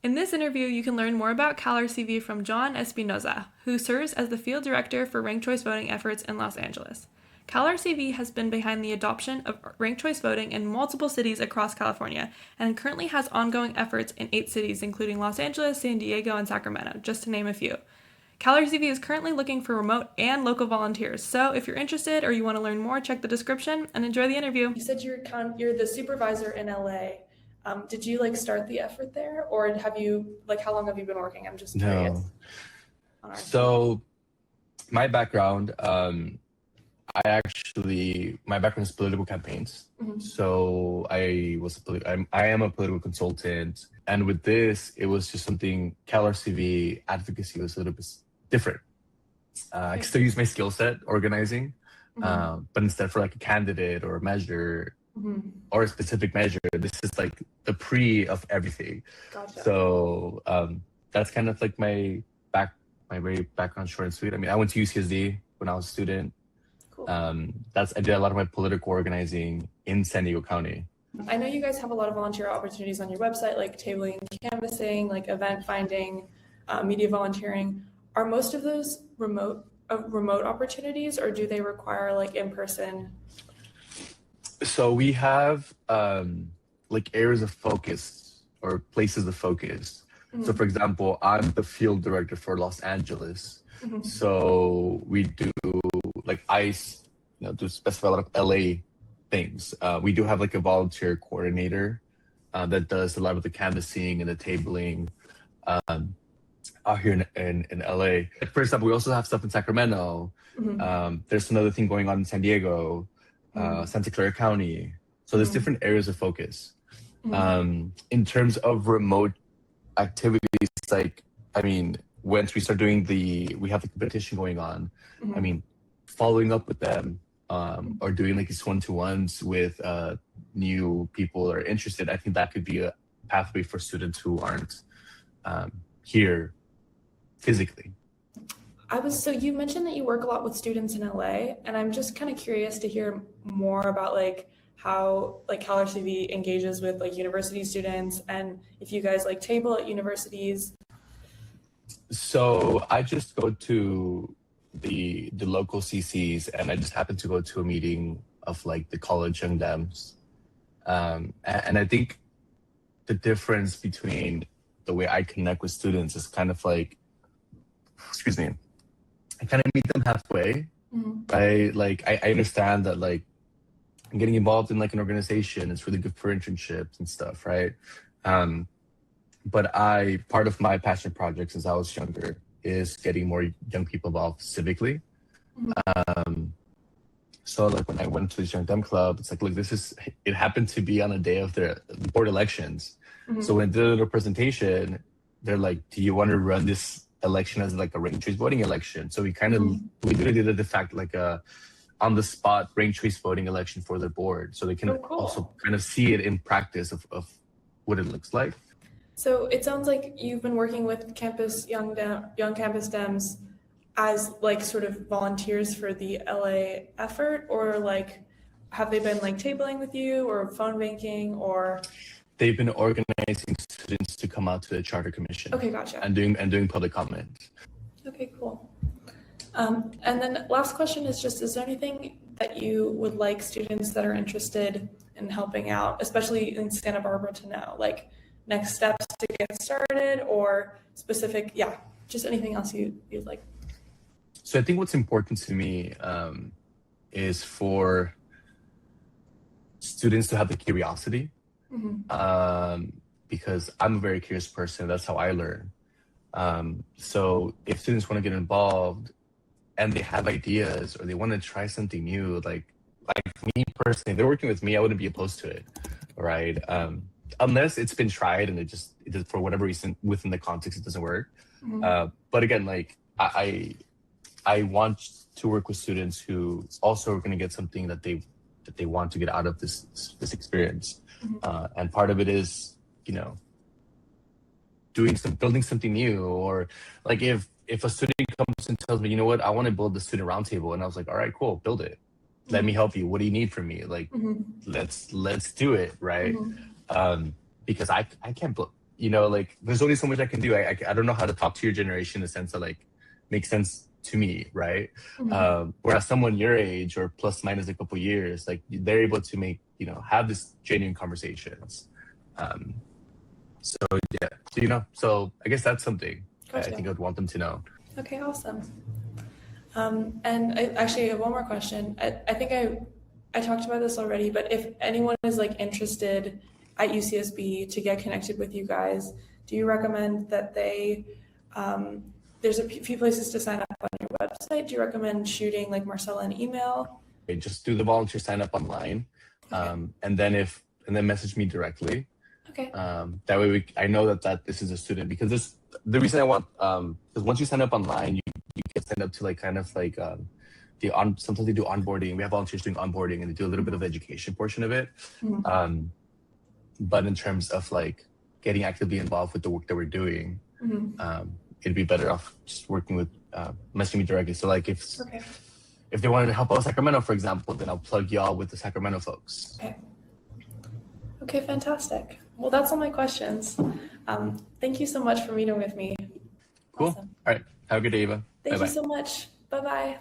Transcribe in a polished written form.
In this interview, you can learn more about CalRCV from Jehoan Espinoza, who serves as the Field Director for Ranked Choice Voting efforts in Los Angeles. CalRCV has been behind the adoption of ranked choice voting in multiple cities across California and currently has ongoing efforts in 8 cities, including Los Angeles, San Diego, and Sacramento, just to name a few. CalRCV is currently looking for remote and local volunteers, so if you're interested or you want to learn more, check the description and enjoy the interview. You said you're the supervisor in LA. Did you start the effort there, or have you how long have you been working? I'm just curious. No. So my background, my background is political campaigns. Mm-hmm. So I am a political consultant, and with this, it was just something. CalRCV advocacy was a little bit different. I still use my skill set organizing, mm-hmm. But instead for a candidate or a measure. Mm-hmm. Or a specific measure, this is the pre of everything. Gotcha. So that's kind of my very background short and sweet. I mean, I went to UCSD when I was a student. Cool. I did a lot of my political organizing in San Diego County. I know you guys have a lot of volunteer opportunities on your website, like tabling, canvassing, event finding, media volunteering. Are most of those remote opportunities, or do they require in-person? So we have areas of focus or places of focus. Mm-hmm. So for example, I'm the field director for Los Angeles. Mm-hmm. So we do to specify a lot of LA things. We do have a volunteer coordinator that does a lot of the canvassing and the tabling out here in LA. For example, we also have stuff in Sacramento. Mm-hmm. There's another thing going on in San Diego. Santa Clara County. So there's different areas of focus. In terms of remote activities, once we start doing we have the competition going on, following up with them or doing these one-to-ones with new people that are interested, I think that could be a pathway for students who aren't here physically. So you mentioned that you work a lot with students in LA, and I'm just kind of curious to hear more about how CalRCV engages with university students, and if you guys table at universities. So I just go to the local CCs, and I just happened to go to a meeting of the college young Dems, and I think the difference between the way I connect with students is kind of excuse me. I kind of meet them halfway. Mm-hmm. I understand that getting involved in an organization is really good for internships and stuff, right? But part of my passion project since I was younger is getting more young people involved civically. Mm-hmm. So when I went to this Young Dem Club, it's look, it happened to be on a day of the board elections. Mm-hmm. So when they did a presentation, they're do you want to run this election as a ranked choice voting election? So we kind of we literally did a on the spot ranked choice voting election for their board, so they can also kind of see it in practice of what it looks like. So it sounds like you've been working with young campus Dems as sort of volunteers for the LA effort, or have they been tabling with you or phone banking, or? They've been organizing students to come out to the charter commission. Okay, gotcha. And doing public comment. Okay, cool. And then last question is there anything that you would like students that are interested in helping out, especially in Santa Barbara, to know, next steps to get started, or specific, just anything else you'd like? So I think what's important to me is for students to have the curiosity. Mm-hmm. Because I'm a very curious person. That's how I learn. So if students want to get involved and they have ideas or they want to try something new, like me personally, if they're working with me, I wouldn't be opposed to it, right? Unless it's been tried and it just for whatever reason within the context it doesn't work. Mm-hmm. But again, I want to work with students who also are going to get something that they want to get out of this experience. Mm-hmm. And part of it is, building something new, or if a student comes and tells me, you know what, I want to build the student roundtable, and I was like, all right, cool, build it. Mm-hmm. Let me help you. What do you need from me? Mm-hmm. Let's do it, right? Mm-hmm. Because I can't like there's only so much I can do. I don't know how to talk to your generation in the sense that like makes sense to me, right? Whereas someone your age or plus minus a couple years, like they're able to make, have this genuine conversations. So yeah, so I guess that's something Gotcha. I think I would want them to know. Okay, awesome. And I actually have one more question. I think I talked about this already, but if anyone is like interested at UCSB to get connected with you guys, do you recommend that there's a few places to sign up on your website? Do you recommend shooting like Marcella an email? Just do the volunteer sign up online, Okay. and then message me directly. Okay. That way I know that this is a student, because the reason I want, because once you sign up online, you can sign up to like kind of like sometimes they do onboarding. We have volunteers doing onboarding, and they do a little bit of education portion of it. But in terms of like getting actively involved with the work that we're doing, it'd be better off just working with messaging me directly. So like if they wanted to help out Sacramento, for example, then I'll plug y'all with the Sacramento folks. Okay, fantastic. Well, that's all my questions. Thank you so much for meeting with me. Cool. Awesome. All right. Have a good day, Eva. Thank Bye-bye. you so much. Bye-bye.